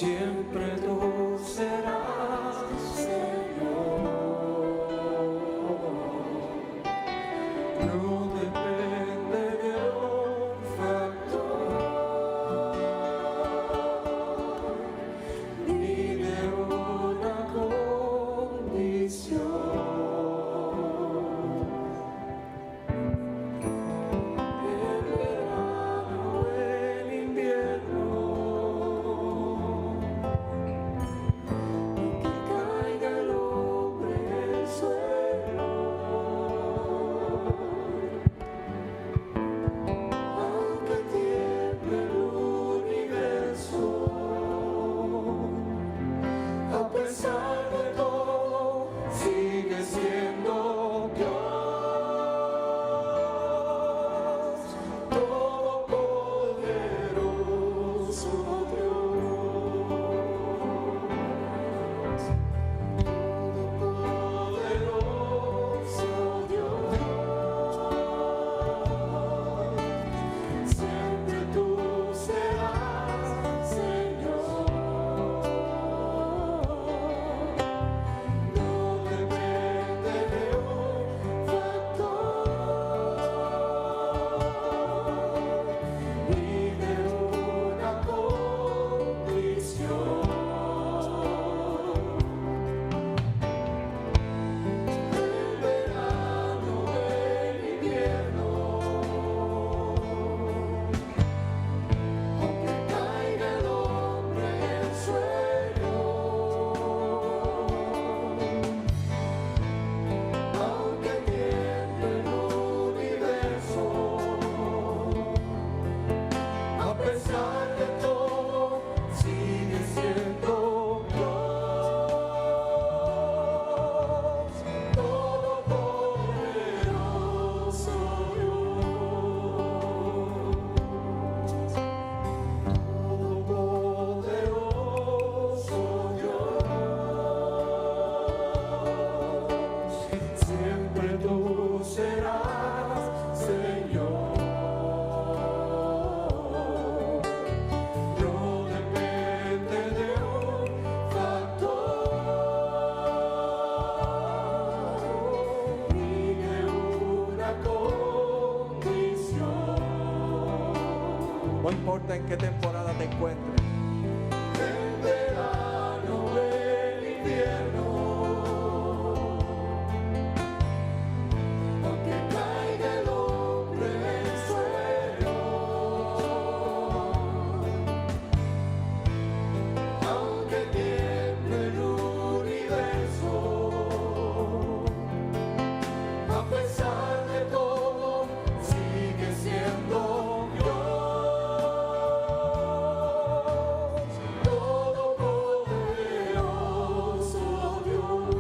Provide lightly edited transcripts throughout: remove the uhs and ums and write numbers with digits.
siempre tú serás, Señor. No depende de un factor ni de una condición. El verano, el invierno, que caiga el hombre en el suelo, aunque tiemble el universo, a pesar de todo, sigue siendo Dios, todopoderoso Dios, todopoderoso Dios. Siempre tú serás, Señor. No depende de un factor ni de una condición. El verano, el invierno, aunque caiga el hombre en el suelo, aunque tiemble el universo, a pesar de todo, sigue siendo Dios, todopoderoso Dios, siempre tú serás, Señor. No depende de un factor ni de una condición. No importa en qué temporada te encuentres. El verano, el invierno, aunque caiga el hombre en el suelo, aunque tiemble el universo, a pesar de todo, sigue siendo Dios, todopoderoso Dios.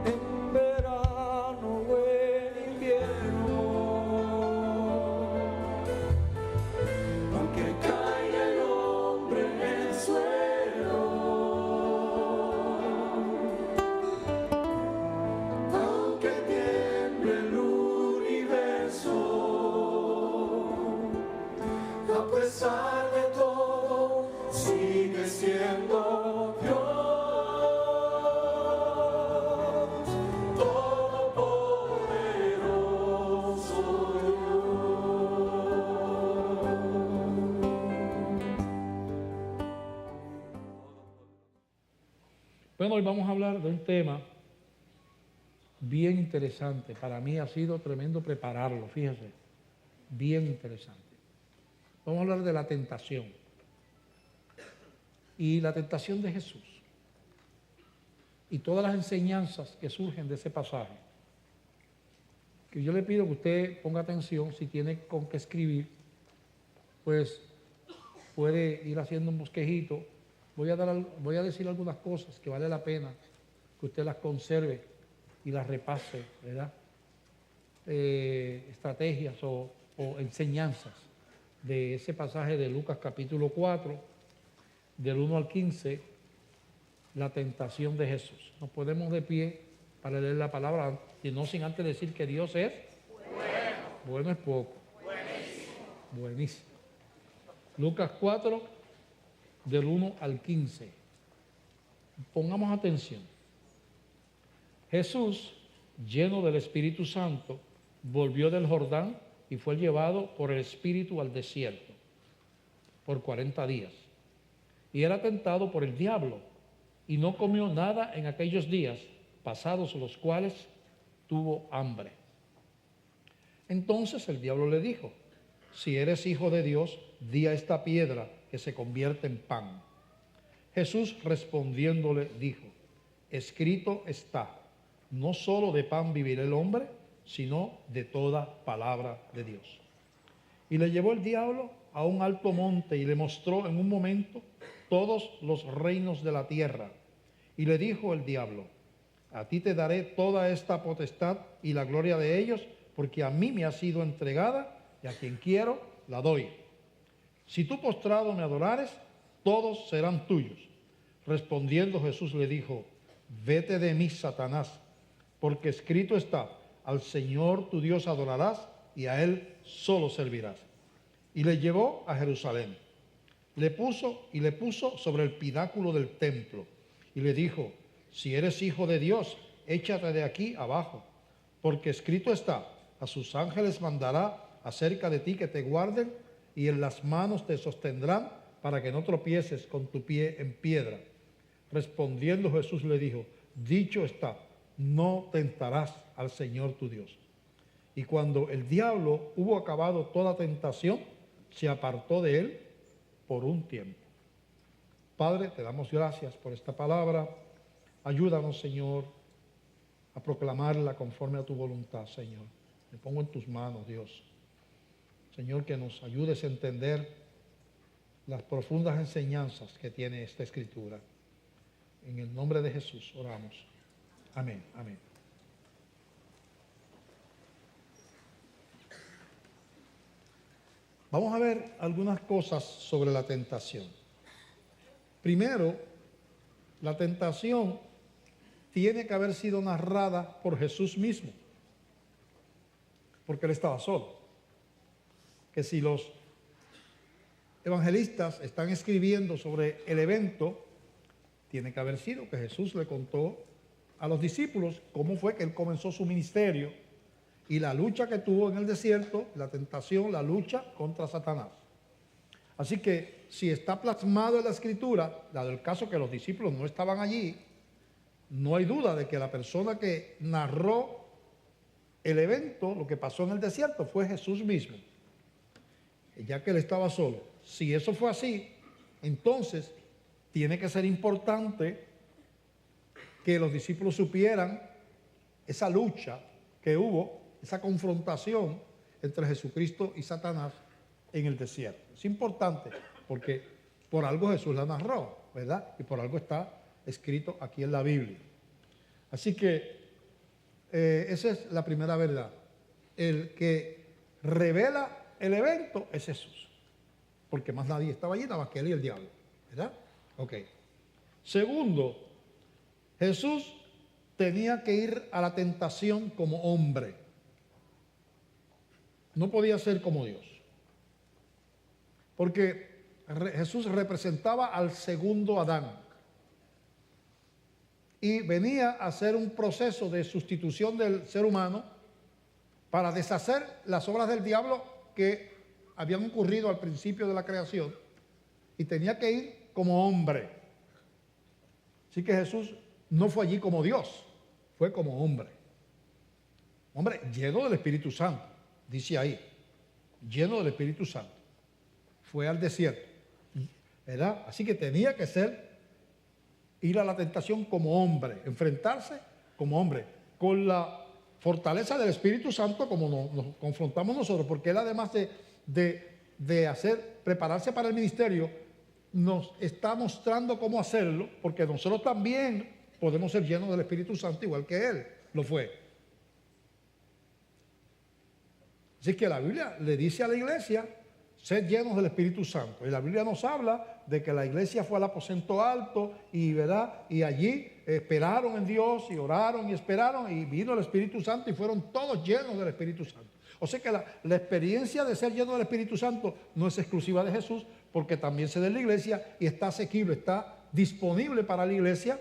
En verano o en invierno, aunque caiga el hombre en el suelo, aunque tiemble el universo, a pesar de todo, sigue siendo Dios, todopoderoso Bueno, hoy vamos a hablar de un tema bien interesante. Para mí ha sido tremendo prepararlo, fíjese, bien interesante. Vamos a hablar de la tentación y la tentación de Jesús y todas las enseñanzas que surgen de ese pasaje. Que yo le pido que usted ponga atención, si tiene con qué escribir, pues puede ir haciendo un bosquejito. Voy a decir algunas cosas que vale la pena que usted las conserve y las repase, ¿verdad? Estrategias o enseñanzas de ese pasaje de Lucas capítulo 4, del 1 al 15, la tentación de Jesús. Nos ponemos de pie para leer la palabra, y no sin antes decir que Dios es bueno. Bueno es poco. Buenísimo. Buenísimo. Lucas 4, del 1 al 15. Pongamos atención. Jesús, lleno del Espíritu Santo, volvió del Jordán y fue llevado por el Espíritu al desierto por 40 días. Y era tentado por el diablo, y no comió nada en aquellos días, pasados los cuales tuvo hambre. Entonces el diablo le dijo: si eres hijo de Dios, di a esta piedra que se convierta en pan. Jesús respondiéndole dijo: escrito está, no solo de pan vivirá el hombre, sino de toda palabra de Dios. Y le llevó el diablo a un alto monte y le mostró en un momento todos los reinos de la tierra. Y le dijo el diablo: a ti te daré toda esta potestad y la gloria de ellos, porque a mí me ha sido entregada y a quien quiero la doy. Si tú postrado me adorares, todos serán tuyos. Respondiendo Jesús le dijo: vete de mí, Satanás, porque escrito está, al Señor tu Dios adorarás y a Él solo servirás. Y le llevó a Jerusalén. Le puso sobre el pináculo del templo y le dijo: si eres hijo de Dios, échate de aquí abajo, porque escrito está, a sus ángeles mandará acerca de ti que te guarden, y en las manos te sostendrán para que no tropieces con tu pie en piedra. Respondiendo Jesús le dijo: dicho está, no tentarás al Señor tu Dios. Y cuando el diablo hubo acabado toda tentación, se apartó de él por un tiempo. Padre, te damos gracias por esta palabra. Ayúdanos, Señor, a proclamarla conforme a tu voluntad, Señor. Me pongo en tus manos, Dios. Señor, que nos ayudes a entender las profundas enseñanzas que tiene esta Escritura. En el nombre de Jesús oramos. Amén, amén. Vamos a ver algunas cosas sobre la tentación. Primero, la tentación tiene que haber sido narrada por Jesús mismo, porque él estaba solo. Que si los evangelistas están escribiendo sobre el evento, tiene que haber sido que Jesús le contó a los discípulos cómo fue que él comenzó su ministerio y la lucha que tuvo en el desierto, la tentación, la lucha contra Satanás. Así que si está plasmado en la Escritura, dado el caso que los discípulos no estaban allí, no hay duda de que la persona que narró el evento, lo que pasó en el desierto, fue Jesús mismo, ya que él estaba solo. Si eso fue así, entonces tiene que ser importante que los discípulos supieran esa lucha que hubo, esa confrontación entre Jesucristo y Satanás en el desierto. Es importante porque por algo Jesús la narró, ¿verdad? Y por algo está escrito aquí en la Biblia. Así que esa es la primera verdad. El que revela el evento es Jesús, porque más nadie estaba allí, nada más que él y el diablo, ¿verdad? Ok. Segundo, Jesús tenía que ir a la tentación como hombre. No podía ser como Dios. Porque Jesús representaba al segundo Adán. Y venía a hacer un proceso de sustitución del ser humano para deshacer las obras del diablo que habían ocurrido al principio de la creación. Y tenía que ir como hombre. Así que Jesús no fue allí como Dios, fue como hombre. Hombre, lleno del Espíritu Santo, dice ahí, lleno del Espíritu Santo. Fue al desierto, ¿verdad? Así que tenía que ir a la tentación como hombre, enfrentarse como hombre, con la fortaleza del Espíritu Santo como nos confrontamos nosotros, porque él además de prepararse para el ministerio, nos está mostrando cómo hacerlo, porque nosotros también podemos ser llenos del Espíritu Santo igual que él lo fue. Así que la Biblia le dice a la iglesia: sed llenos del Espíritu Santo. Y la Biblia nos habla de que la iglesia fue al aposento alto y, ¿verdad? Y allí esperaron en Dios y oraron y esperaron y vino el Espíritu Santo y fueron todos llenos del Espíritu Santo. O sea que la experiencia de ser lleno del Espíritu Santo no es exclusiva de Jesús, porque también se da en la iglesia y está asequible, está disponible para la iglesia.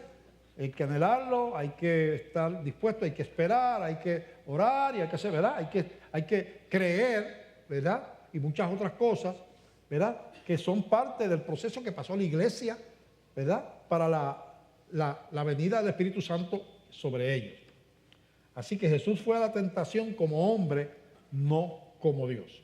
Hay que anhelarlo, hay que estar dispuesto, hay que esperar, hay que orar y hay que hacer, ¿verdad? Hay que creer, ¿verdad? Y muchas otras cosas, ¿verdad? Que son parte del proceso que pasó la iglesia, ¿verdad? Para la venida del Espíritu Santo sobre ellos. Así que Jesús fue a la tentación como hombre, no como Dios.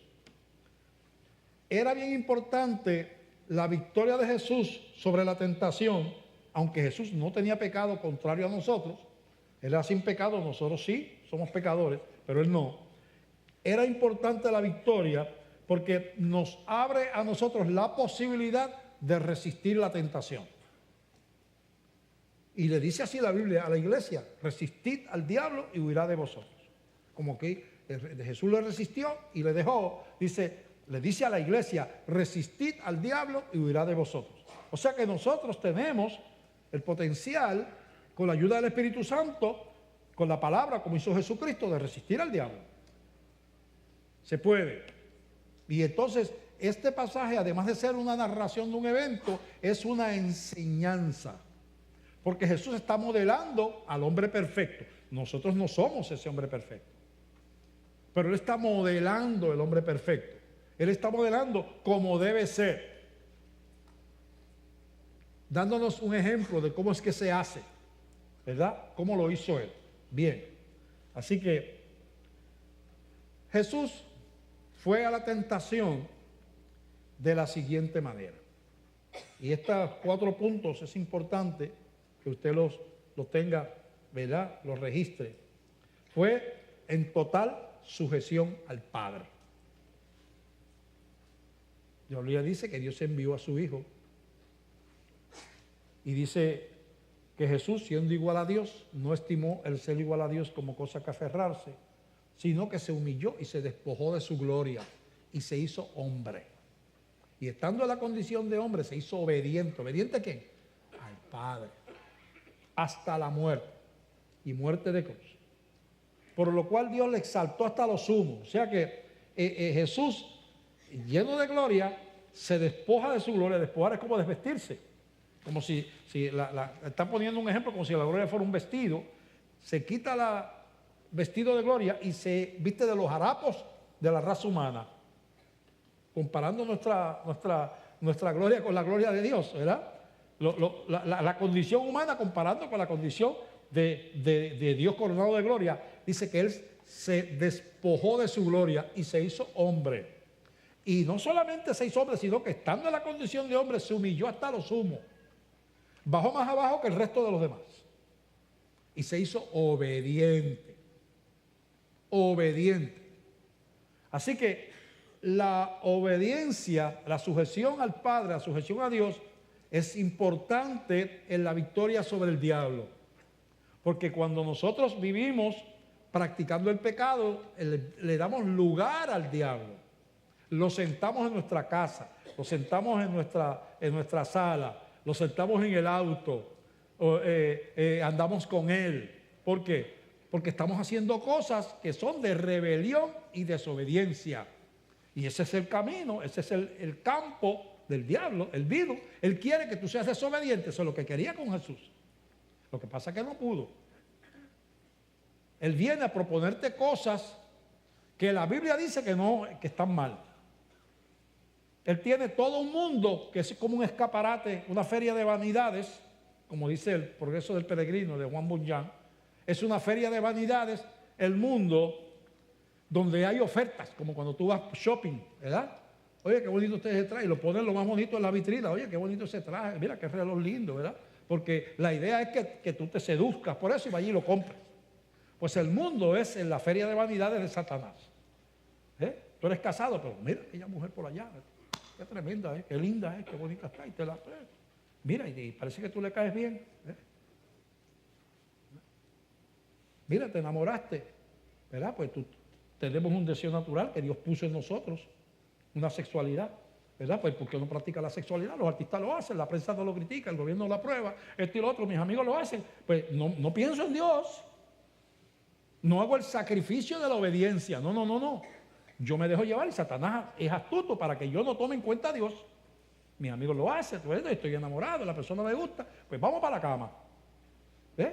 Era bien importante la victoria de Jesús sobre la tentación, aunque Jesús no tenía pecado contrario a nosotros. Él era sin pecado, nosotros sí somos pecadores, pero Él no. Era importante la victoria porque nos abre a nosotros la posibilidad de resistir la tentación. Y le dice así la Biblia a la iglesia: resistid al diablo y huirá de vosotros. Como que Jesús le resistió y le dejó, le dice a la iglesia: resistid al diablo y huirá de vosotros. O sea que nosotros tenemos el potencial, con la ayuda del Espíritu Santo, con la palabra, como hizo Jesucristo, de resistir al diablo. Se puede. Y entonces, este pasaje, además de ser una narración de un evento, es una enseñanza. Porque Jesús está modelando al hombre perfecto. Nosotros no somos ese hombre perfecto. Pero Él está modelando el hombre perfecto. Él está modelando como debe ser. Dándonos un ejemplo de cómo es que se hace, ¿verdad? Cómo lo hizo Él. Bien. Así que Jesús fue a la tentación de la siguiente manera. Y estos 4 puntos es importante que usted los tenga, ¿verdad? Los registre. Fue en total sujeción al Padre. La Biblia dice que Dios envió a su Hijo. Y dice que Jesús, siendo igual a Dios, no estimó el ser igual a Dios como cosa que aferrarse, sino que se humilló y se despojó de su gloria y se hizo hombre. Y estando en la condición de hombre, se hizo obediente. ¿Obediente a quién? Al Padre. Hasta la muerte, y muerte de cruz. Por lo cual Dios le exaltó hasta lo sumo. O sea que Jesús, lleno de gloria, se despoja de su gloria. Despojar es como desvestirse. Como si está poniendo un ejemplo, como si la gloria fuera un vestido. Se quita el vestido de gloria y se viste de los harapos de la raza humana. Comparando nuestra gloria con la gloria de Dios, ¿verdad? La condición humana comparando con la condición de Dios coronado de gloria. Dice que Él se despojó de su gloria y se hizo hombre. Y no solamente se hizo hombre, sino que estando en la condición de hombre se humilló hasta lo sumo. Bajó más abajo que el resto de los demás. Y se hizo obediente. Obediente. Así que la obediencia, la sujeción al Padre, la sujeción a Dios, es importante en la victoria sobre el diablo. Porque cuando nosotros vivimos practicando el pecado, le damos lugar al diablo. Lo sentamos en nuestra casa, lo sentamos en nuestra sala, lo sentamos en el auto, andamos con él. ¿Por qué? Porque estamos haciendo cosas que son de rebelión y desobediencia. Y ese es el camino, ese es el campo del diablo, el vino. Él quiere que tú seas desobediente, eso es lo que quería con Jesús. Lo que pasa es que no pudo. Él viene a proponerte cosas que la Biblia dice que están mal. Él tiene todo un mundo que es como un escaparate, una feria de vanidades, como dice el Progreso del Peregrino de Juan Bunyan. Es una feria de vanidades, el mundo donde hay ofertas, como cuando tú vas shopping, ¿verdad? Oye, qué bonito usted se trae, y lo ponen lo más bonito en la vitrina. Oye, qué bonito ese traje, mira qué reloj lindo, ¿verdad? Porque la idea es que tú te seduzcas por eso y vayas y lo compras. Pues el mundo es en la feria de vanidades de Satanás. Tú eres casado, pero mira aquella mujer por allá, qué tremenda, qué linda, qué bonita está, y te la mira, y parece que tú le caes bien. Mira, te enamoraste, ¿verdad? Pues tenemos un deseo natural que Dios puso en nosotros, una sexualidad, ¿verdad? Pues ¿por qué no practica la sexualidad? Los artistas lo hacen, la prensa no lo critica, el gobierno lo aprueba, esto y lo otro, mis amigos lo hacen. Pues no pienso en Dios, no hago el sacrificio de la obediencia, no. Yo me dejo llevar y Satanás es astuto para que yo no tome en cuenta a Dios. mis amigos lo hacen, pues, estoy enamorado, la persona me gusta, pues vamos para la cama. ¿Ves?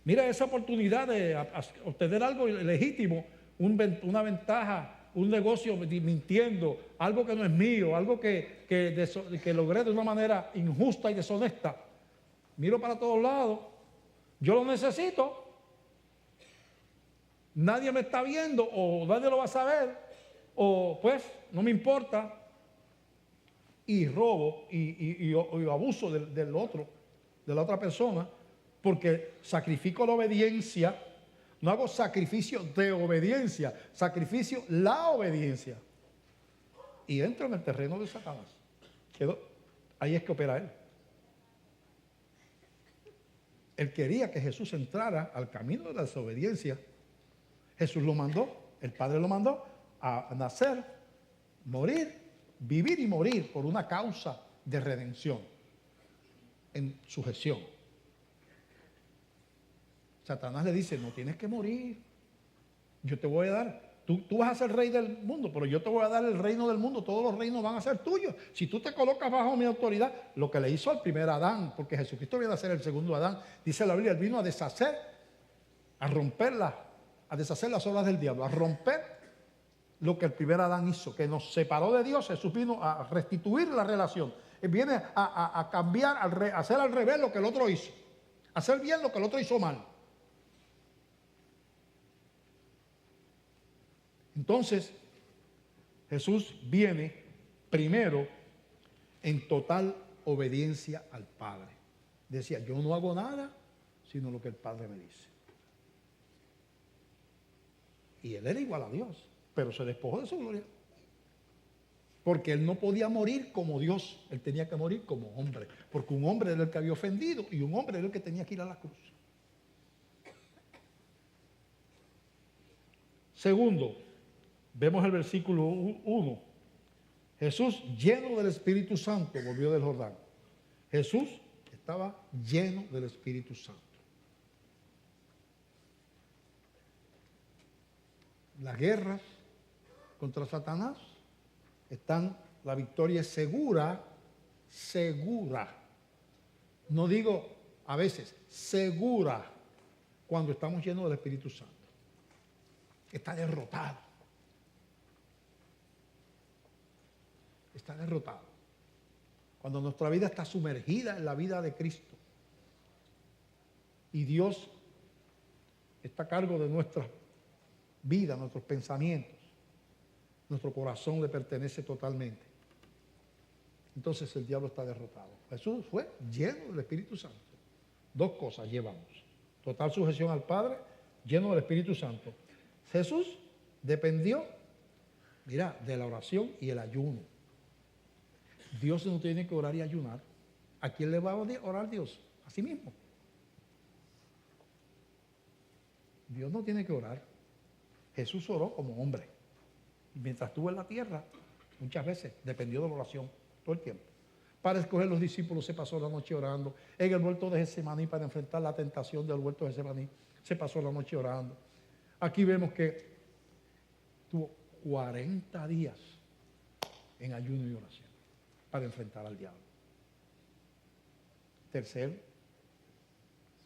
Mira esa oportunidad de obtener algo legítimo, una ventaja, un negocio mintiendo, algo que no es mío, algo que logré de una manera injusta y deshonesta. Miro para todos lados, yo lo necesito, nadie me está viendo o nadie lo va a saber, o pues no me importa, y robo y abuso del otro, de la otra persona, porque sacrifico la obediencia. No hago sacrificio de obediencia, sacrificio la obediencia. Y entro en el terreno de Satanás. Ahí es que opera él. Él quería que Jesús entrara al camino de la desobediencia. Jesús lo mandó, el Padre lo mandó a nacer, morir, vivir y morir por una causa de redención, en sujeción. Satanás le dice, no tienes que morir, yo te voy a dar, tú vas a ser rey del mundo, pero yo te voy a dar el reino del mundo, todos los reinos van a ser tuyos. Si tú te colocas bajo mi autoridad, lo que le hizo al primer Adán, porque Jesucristo viene a ser el segundo Adán, dice la Biblia, él vino a deshacer, a romperla, a deshacer las obras del diablo, a romper lo que el primer Adán hizo, que nos separó de Dios. Jesús vino a restituir la relación, él viene a cambiar, a hacer al revés lo que el otro hizo, a hacer bien lo que el otro hizo mal. Entonces, Jesús viene primero en total obediencia al Padre. Decía, yo no hago nada sino lo que el Padre me dice. Y él era igual a Dios, pero se despojó de su gloria. Porque él no podía morir como Dios, él tenía que morir como hombre. Porque un hombre era el que había ofendido y un hombre era el que tenía que ir a la cruz. Segundo, vemos el versículo 1. Jesús, lleno del Espíritu Santo, volvió del Jordán. Jesús estaba lleno del Espíritu Santo. Las guerras contra Satanás la victoria es segura, segura. No digo a veces, segura, cuando estamos llenos del Espíritu Santo. Está derrotado. Está derrotado. Cuando nuestra vida está sumergida en la vida de Cristo y Dios está a cargo de nuestra vida, nuestros pensamientos, nuestro corazón le pertenece totalmente, entonces el diablo está derrotado. Jesús fue lleno del Espíritu Santo. Dos cosas llevamos: total sujeción al Padre, lleno del Espíritu Santo. Jesús dependió, mira, de la oración y el ayuno. Dios no tiene que orar y ayunar. ¿A quién le va a orar Dios? A sí mismo. Dios no tiene que orar. Jesús oró como hombre. Y mientras estuvo en la tierra, muchas veces dependió de la oración, todo el tiempo. Para escoger los discípulos se pasó la noche orando. En el huerto de Getsemaní, para enfrentar la tentación del huerto de Getsemaní, se pasó la noche orando. Aquí vemos que tuvo 40 días en ayuno y oración para enfrentar al diablo. Tercer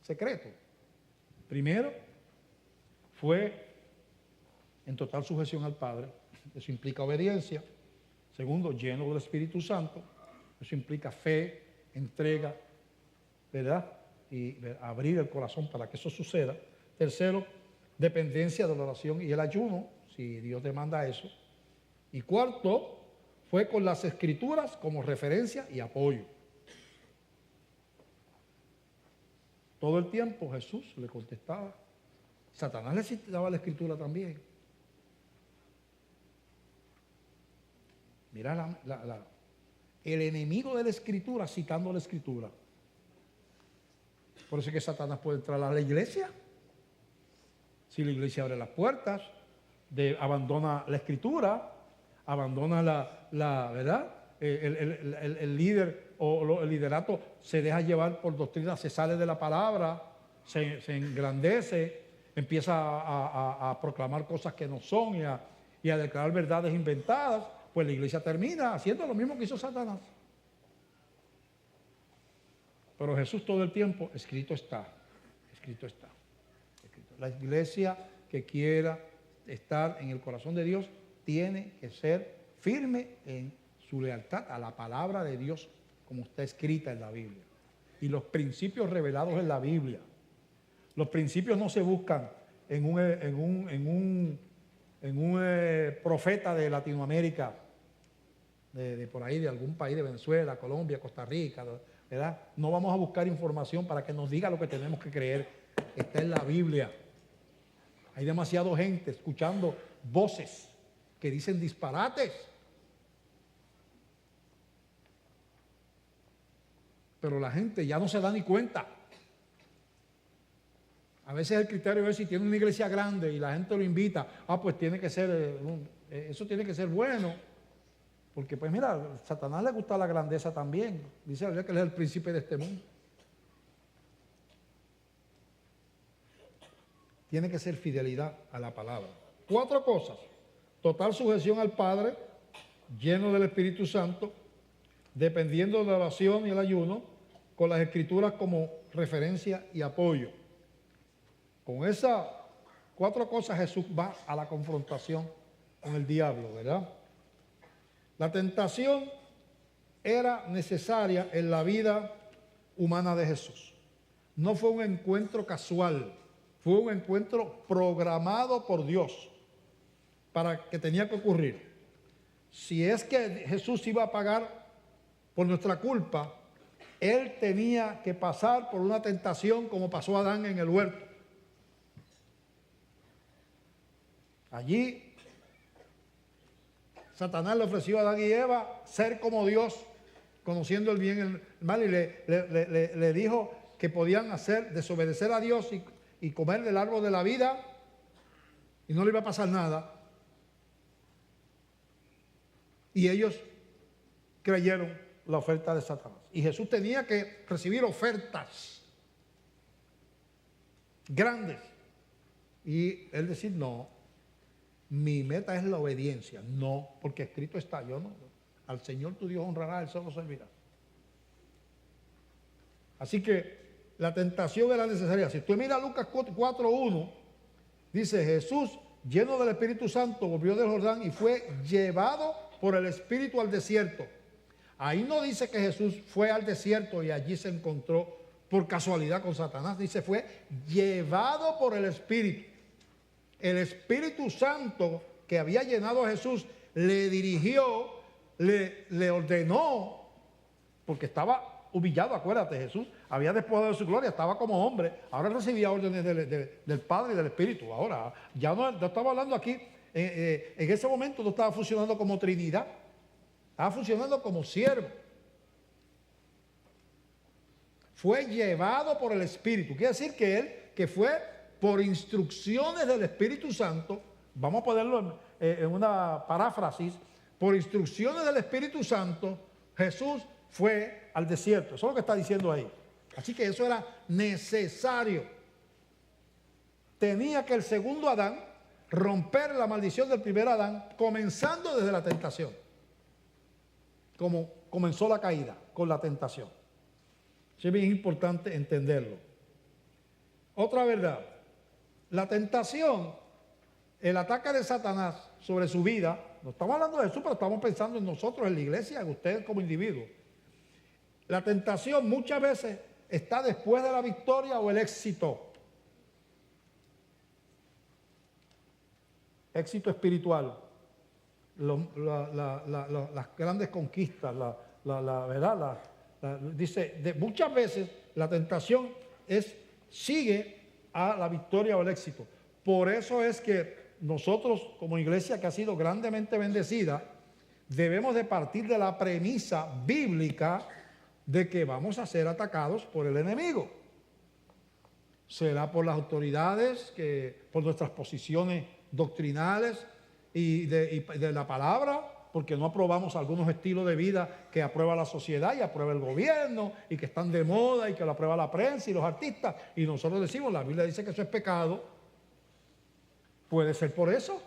secreto. Primero, fue en total sujeción al Padre. Eso implica obediencia. Segundo, lleno del Espíritu Santo. Eso implica fe, entrega, ¿verdad? Y abrir el corazón para que eso suceda. Tercero, dependencia de la oración y el ayuno, si Dios demanda eso. Y cuarto, fue con las Escrituras como referencia y apoyo. Todo el tiempo Jesús le contestaba. Satanás le citaba la Escritura también. Mira el enemigo de la Escritura citando la Escritura. Por eso es que Satanás puede entrar a la iglesia. Si la iglesia abre las puertas, abandona la Escritura, abandona ¿verdad? El líder o el liderato se deja llevar por doctrina, se sale de la palabra, se engrandece, empieza a proclamar cosas que no son y a declarar verdades inventadas. pues la iglesia termina haciendo lo mismo que hizo Satanás. Pero Jesús todo el tiempo, escrito está, escrito está. La iglesia que quiera estar en el corazón de Dios tiene que ser firme en su lealtad a la palabra de Dios como está escrita en la Biblia. Y los principios revelados en la Biblia. Los principios no se buscan en un profeta de Latinoamérica, de por ahí, de algún país, de Venezuela, Colombia, Costa Rica, ¿verdad? No vamos a buscar información para que nos diga lo que tenemos que creer. Está en la Biblia. Hay demasiada gente escuchando voces que dicen disparates. Pero la gente ya no se da ni cuenta. A veces el criterio es si tiene una iglesia grande y la gente lo invita, pues tiene que ser, eso tiene que ser bueno. Porque pues mira, a Satanás le gusta la grandeza también. Dice la Biblia que él es el príncipe de este mundo. Tiene que ser fidelidad a la palabra. 4 cosas. Total sujeción al Padre, lleno del Espíritu Santo, dependiendo de la oración y el ayuno, con las Escrituras como referencia y apoyo. Con esas 4 cosas Jesús va a la confrontación con el diablo, ¿verdad? La tentación era necesaria en la vida humana de Jesús. No fue un encuentro casual, fue un encuentro programado por Dios para que tenía que ocurrir. Si es que Jesús iba a pagar por nuestra culpa, Él tenía que pasar por una tentación como pasó Adán en el huerto. Allí Satanás le ofreció a Adán y Eva ser como Dios, conociendo el bien y el mal, y le dijo que podían desobedecer a Dios y comer del árbol de la vida y no le iba a pasar nada. Y ellos creyeron la oferta de Satanás. Y Jesús tenía que recibir ofertas grandes. Y él decir, no, mi meta es la obediencia. No, porque escrito está, yo no. Al Señor tu Dios honrarás, Él solo servirá. Así que la tentación era necesaria. Si tú miras Lucas 4:1, dice, Jesús, lleno del Espíritu Santo, volvió del Jordán y fue llevado por el Espíritu al desierto. Ahí no dice que Jesús fue al desierto y allí se encontró por casualidad con Satanás. Dice, fue llevado por el Espíritu. El Espíritu Santo que había llenado a Jesús le dirigió, le ordenó, porque estaba humillado, acuérdate, Jesús había despojado de su gloria, estaba como hombre, ahora recibía órdenes del Padre y del Espíritu. Ahora, ya no estaba hablando aquí, en ese momento no estaba funcionando como Trinidad, estaba funcionando como siervo. Fue llevado por el Espíritu, quiere decir que él, que fue por instrucciones del Espíritu Santo, vamos a ponerlo en una paráfrasis, por instrucciones del Espíritu Santo, Jesús fue al desierto. Eso es lo que está diciendo ahí. Así que eso era necesario. Tenía que el segundo Adán romper la maldición del primer Adán, comenzando desde la tentación. Como comenzó la caída, con la tentación. Eso es bien importante entenderlo. Otra verdad. La tentación, el ataque de Satanás sobre su vida, no estamos hablando de Jesús, pero estamos pensando en nosotros, en la iglesia, en ustedes como individuos. La tentación muchas veces está después de la victoria o el éxito. Éxito espiritual, las grandes conquistas, ¿verdad? Dice, muchas veces la tentación sigue a la victoria o el éxito. Por eso es que nosotros como iglesia que ha sido grandemente bendecida, debemos de partir de la premisa bíblica de que vamos a ser atacados por el enemigo. Será por las autoridades, por nuestras posiciones doctrinales y de la palabra, porque no aprobamos algunos estilos de vida que aprueba la sociedad y aprueba el gobierno y que están de moda y que lo aprueba la prensa y los artistas, y nosotros decimos, la Biblia dice que eso es pecado. Puede ser por eso.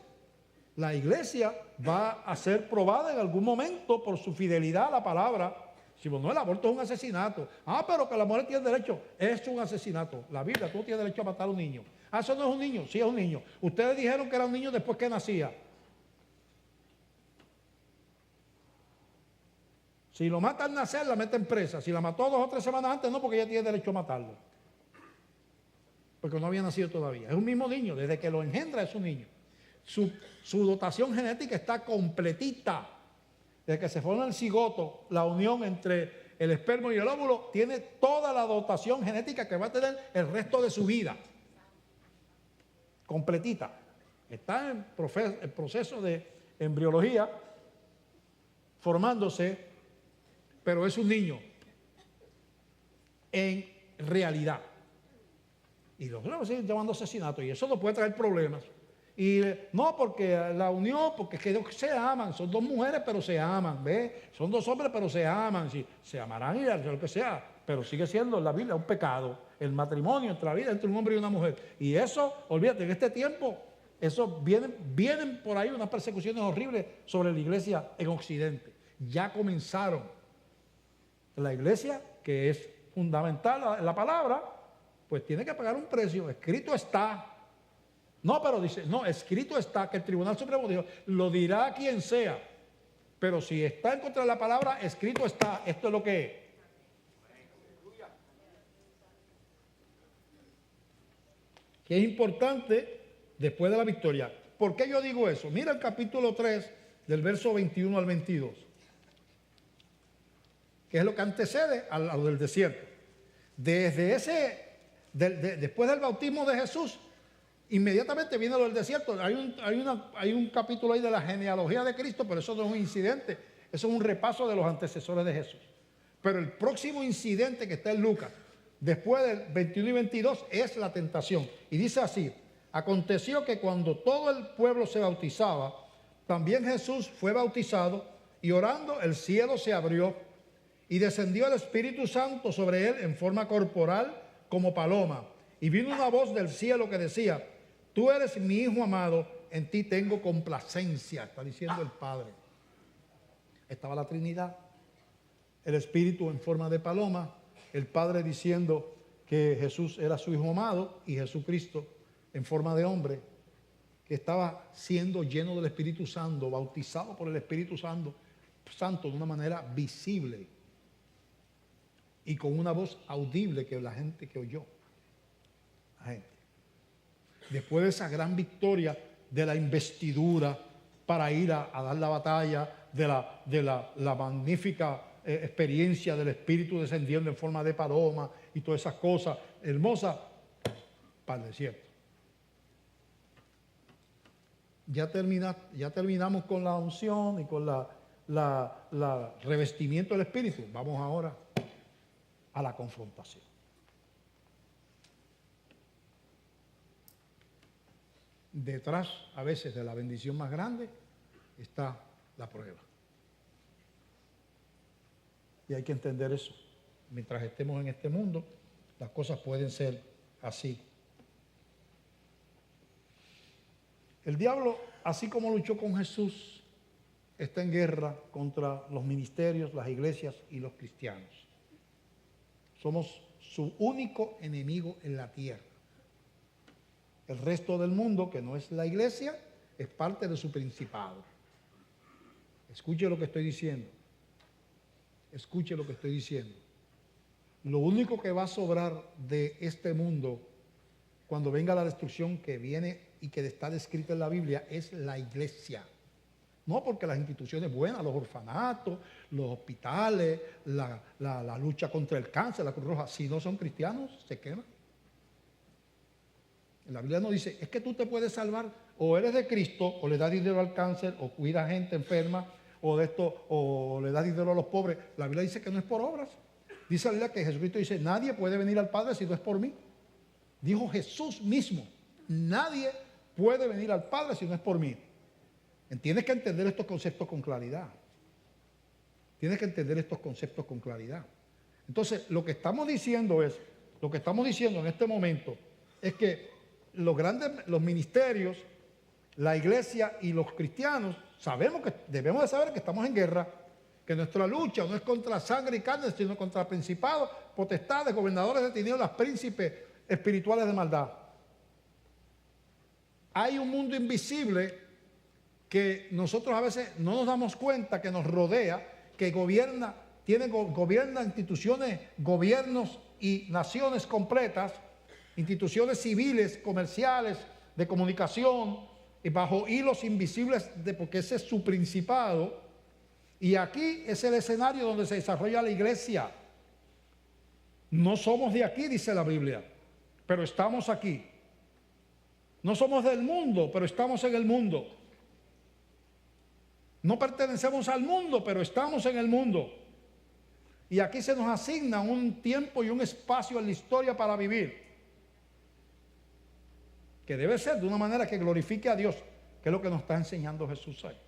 La iglesia va a ser probada en algún momento por su fidelidad a la palabra. Si no, el aborto es un asesinato. Pero que la mujer tiene derecho. Es un asesinato. La Biblia, tú tienes derecho a matar a un niño. Eso no es un niño. Sí es un niño. Ustedes dijeron que era un niño después que nacía. Si lo mata al nacer, la meten presa. Si la mató 2 o 3 semanas antes, no, porque ella tiene derecho a matarlo. Porque no había nacido todavía. Es un mismo niño. Desde que lo engendra es un niño. Su dotación genética está completita. Desde que se forma el cigoto, la unión entre el esperma y el óvulo, tiene toda la dotación genética que va a tener el resto de su vida. Completita. Está en proceso de embriología, formándose, pero es un niño en realidad. Y los vamos a seguir llamando asesinato, y eso no puede traer problemas. Y no, porque la unión, porque es que se aman, son 2 mujeres, pero se aman, ¿ves? Son 2 hombres, pero se aman, sí, se amarán y lo que sea, pero sigue siendo en la Biblia un pecado, el matrimonio entre la vida entre un hombre y una mujer. Y eso, olvídate, en este tiempo, eso vienen por ahí unas persecuciones horribles sobre la iglesia en Occidente. Ya comenzaron. La iglesia, que es fundamental la palabra, pues tiene que pagar un precio. Escrito está. No, pero dice, no, escrito está que el Tribunal Supremo dijo, lo dirá quien sea. Pero si está en contra de la palabra, escrito está. Esto es lo que es. Que es importante después de la victoria. ¿Por qué yo digo eso? Mira el capítulo 3 del verso 21 al 22. Que es lo que antecede a lo del desierto. Después del bautismo de Jesús, inmediatamente viene lo del desierto. Hay un capítulo ahí de la genealogía de Cristo, pero eso no es un incidente. Eso es un repaso de los antecesores de Jesús. Pero el próximo incidente que está en Lucas, después del 21 y 22, es la tentación. Y dice así: aconteció que cuando todo el pueblo se bautizaba, también Jesús fue bautizado, y orando el cielo se abrió, y descendió el Espíritu Santo sobre él en forma corporal como paloma. Y vino una voz del cielo que decía: tú eres mi Hijo amado, en ti tengo complacencia. Está diciendo el Padre. Estaba la Trinidad, el Espíritu en forma de paloma, el Padre diciendo que Jesús era su Hijo amado, y Jesucristo en forma de hombre, que estaba siendo lleno del Espíritu Santo, bautizado por el Espíritu Santo de una manera visible y con una voz audible que la gente que oyó. La gente. Después de esa gran victoria de la investidura para ir a dar la batalla, de la magnífica experiencia del Espíritu descendiendo en forma de paloma y todas esas cosas hermosas, para el desierto. Ya terminamos con la unción y con la revestimiento del Espíritu. Vamos ahora a la confrontación. Detrás, a veces, de la bendición más grande está la prueba. Y hay que entender eso. Mientras estemos en este mundo, las cosas pueden ser así. El diablo, así como luchó con Jesús, está en guerra contra los ministerios, las iglesias y los cristianos. Somos su único enemigo en la tierra. El resto del mundo, que no es la iglesia, es parte de su principado. Escuche lo que estoy diciendo. Escuche lo que estoy diciendo. Lo único que va a sobrar de este mundo cuando venga la destrucción que viene y que está descrita en la Biblia es la iglesia. No porque las instituciones buenas, los orfanatos, los hospitales, la lucha contra el cáncer, la Cruz Roja, si no son cristianos, se queman. La Biblia nos dice, es que tú te puedes salvar, o eres de Cristo, o le das dinero al cáncer, o cuida a gente enferma, o le das dinero a los pobres. La Biblia dice que no es por obras. Dice la Biblia que Jesucristo dice, nadie puede venir al Padre si no es por mí. Dijo Jesús mismo, nadie puede venir al Padre si no es por mí. Tienes que entender estos conceptos con claridad. Tienes que entender estos conceptos con claridad. Entonces, lo que estamos diciendo en este momento es que los ministerios la iglesia y los cristianos debemos de saber que estamos en guerra, que nuestra lucha no es contra sangre y carne, sino contra principados, potestades, gobernadores de tinieblas, príncipes espirituales de maldad. Hay un mundo invisible que nosotros a veces no nos damos cuenta que nos rodea, que gobierna instituciones, gobiernos y naciones completas, instituciones civiles, comerciales, de comunicación, y bajo hilos invisibles, porque ese es su principado. Y aquí es el escenario donde se desarrolla la iglesia. No somos de aquí, dice la Biblia, pero estamos aquí. No somos del mundo, pero estamos en el mundo. No pertenecemos al mundo, pero estamos en el mundo. Y aquí se nos asigna un tiempo y un espacio en la historia para vivir, que debe ser de una manera que glorifique a Dios, que es lo que nos está enseñando Jesús ahí.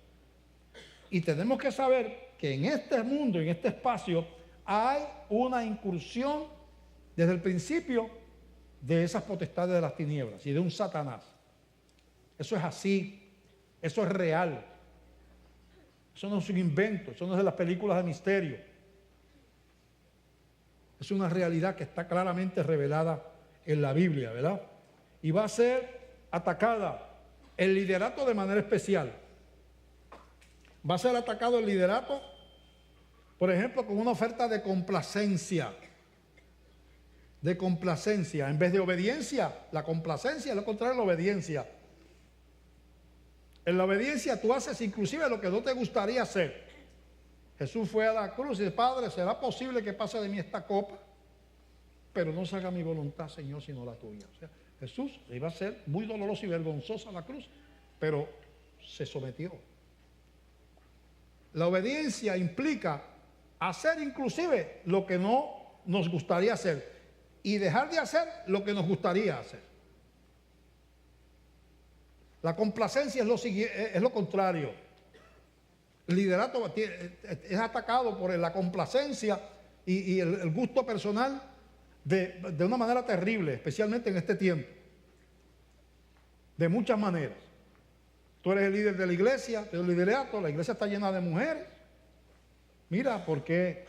Y tenemos que saber que en este mundo, en este espacio, hay una incursión desde el principio de esas potestades de las tinieblas y de un Satanás. Eso es así, eso es real. Eso no es un invento, eso no es de las películas de misterio. Es una realidad que está claramente revelada en la Biblia, ¿verdad? Y va a ser atacada el liderato de manera especial. Va a ser atacado el liderato, por ejemplo, con una oferta de complacencia. De complacencia. En vez de obediencia, la complacencia es lo contrario de la obediencia. En la obediencia tú haces inclusive lo que no te gustaría hacer. Jesús fue a la cruz y dice: Padre, ¿será posible que pase de mí esta copa? Pero no se haga mi voluntad, Señor, sino la tuya. O sea, Jesús iba a ser muy doloroso y vergonzoso a la cruz, pero se sometió. La obediencia implica hacer inclusive lo que no nos gustaría hacer y dejar de hacer lo que nos gustaría hacer. La complacencia es lo contrario. El liderato es atacado por la complacencia y el gusto personal de una manera terrible, especialmente en este tiempo. De muchas maneras. Tú eres el líder de la iglesia, el liderato, la iglesia está llena de mujeres. Mira, ¿por qué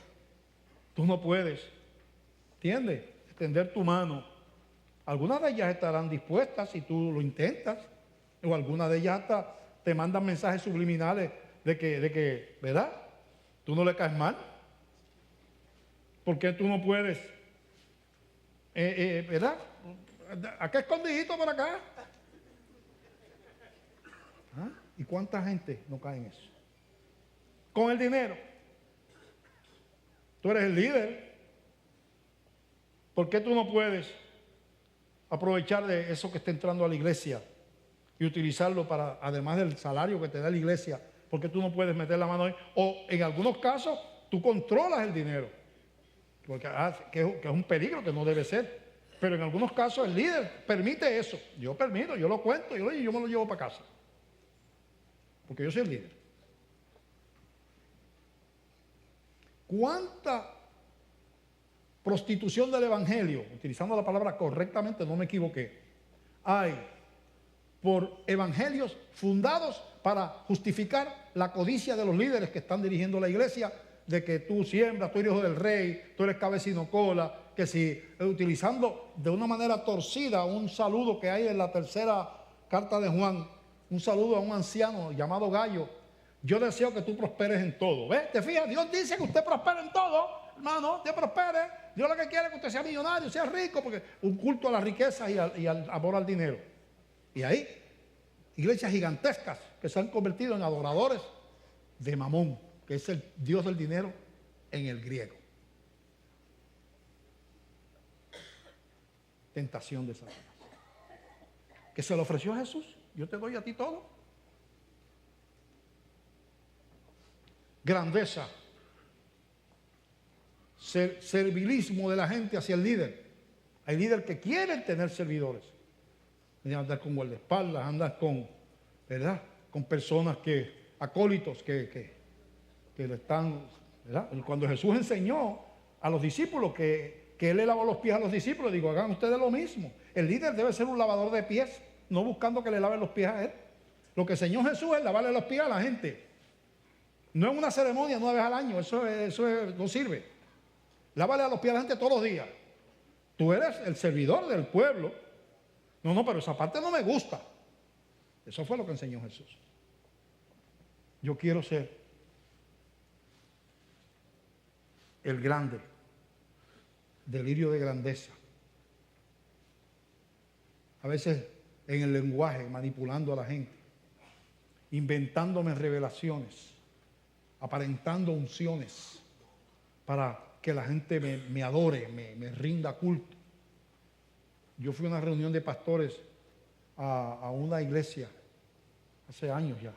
tú no puedes, entiendes?, extender tu mano? Algunas de ellas estarán dispuestas si tú lo intentas, o algunas de ellas hasta te mandan mensajes subliminales de que, ¿verdad?, tú no le caes mal. ¿Por qué tú no puedes? ¿Verdad? Acá escondidito por acá. ¿Ah? ¿Y cuánta gente no cae en eso? Con el dinero. Tú eres el líder. ¿Por qué tú no puedes aprovechar de eso que está entrando a la iglesia y utilizarlo para, además del salario que te da la iglesia, por qué tú no puedes meter la mano ahí? O en algunos casos tú controlas el dinero, porque que es un peligro, que no debe ser. Pero en algunos casos el líder permite eso. Yo permito, yo lo cuento, yo me lo llevo para casa, porque yo soy el líder. ¿Cuánta prostitución del evangelio, utilizando la palabra correctamente, no me equivoqué, hay por evangelios fundados para justificar la codicia de los líderes que están dirigiendo la iglesia, de que tú siembras, tú eres hijo del rey, tú eres cabecino cola, que si utilizando de una manera torcida un saludo que hay en la tercera carta de Juan, un saludo a un anciano llamado Gallo: yo deseo que tú prosperes en todo. ¿Ves? ¿Te fijas? Dios dice que usted prospere en todo, hermano, que prospere. Dios lo que quiere es que usted sea millonario, sea rico, porque un culto a la riqueza y al amor al dinero. Y ahí, iglesias gigantescas que se han convertido en adoradores de Mamón, que es el dios del dinero en el griego. Tentación de Satanás. Que se lo ofreció a Jesús: yo te doy a ti todo. Grandeza. Servilismo de la gente hacia el líder. Hay líderes que quieren tener servidores. Andar con guardaespaldas, andar con, ¿verdad?, con personas acólitos que le están, ¿verdad? Cuando Jesús enseñó a los discípulos que Él le lavó los pies a los discípulos, digo, hagan ustedes lo mismo. El líder debe ser un lavador de pies, no buscando que le laven los pies a Él. Lo que enseñó Jesús es lavarle los pies a la gente. No es una ceremonia una vez al año, no sirve. Lávale a los pies a la gente todos los días. Tú eres el servidor del pueblo. No, pero esa parte no me gusta. Eso fue lo que enseñó Jesús. Yo quiero ser el grande, delirio de grandeza. A veces en el lenguaje, manipulando a la gente, inventándome revelaciones, aparentando unciones, para que la gente me adore, me rinda culto. Yo fui a una reunión de pastores a una iglesia hace años ya,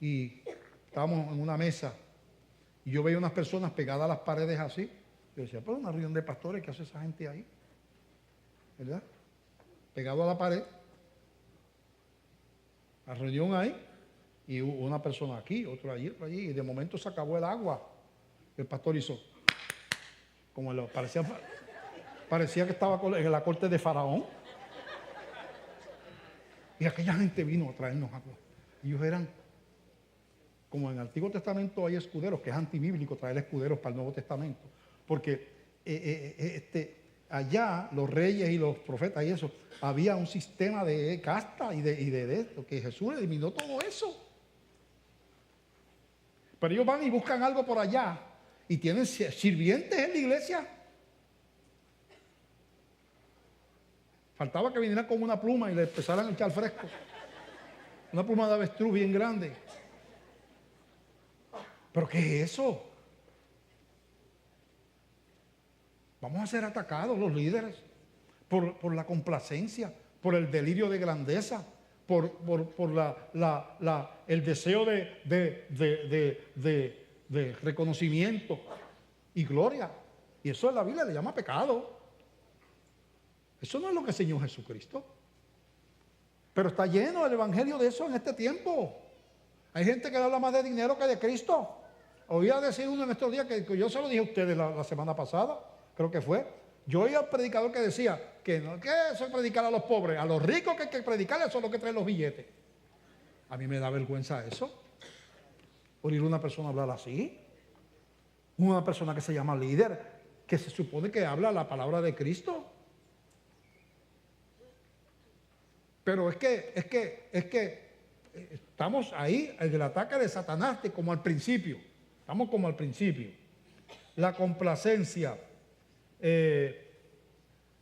y estábamos en una mesa y yo veía unas personas pegadas a las paredes así. Yo decía, pero una reunión de pastores, ¿qué hace esa gente ahí? ¿Verdad? Pegado a la pared. La reunión ahí, y hubo una persona aquí, otro allí, otro allí, y de momento se acabó el agua. El pastor hizo, como parecía que estaba en la corte de Faraón. Y aquella gente vino a traernos agua. Ellos eran, como en el Antiguo Testamento hay escuderos, que es antibíblico traer escuderos para el Nuevo Testamento. Porque allá los reyes y los profetas y eso, había un sistema de casta y de esto, que Jesús eliminó todo eso. Pero ellos van y buscan algo por allá y tienen sirvientes en la iglesia. Faltaba que vinieran con una pluma y le empezaran a echar fresco. Una pluma de avestruz bien grande. ¿Pero qué es eso? Vamos a ser atacados los líderes por la complacencia, por el delirio de grandeza, por el deseo de reconocimiento y gloria. Y eso en la Biblia le llama pecado. Eso no es lo que enseñó Jesucristo. Pero está lleno el evangelio de eso en este tiempo. Hay gente que le habla más de dinero que de Cristo. Oía decir uno en estos días, que yo se lo dije a ustedes la semana pasada, creo que fue. Yo oía al predicador que decía que no, que eso es predicar a los pobres, a los ricos que hay que predicarles, son los que traen los billetes. A mí me da vergüenza eso. Oír una persona hablar así. Una persona que se llama líder, que se supone que habla la palabra de Cristo. Pero es que estamos ahí en el ataque de Satanás, como al principio. Estamos como al principio. La complacencia.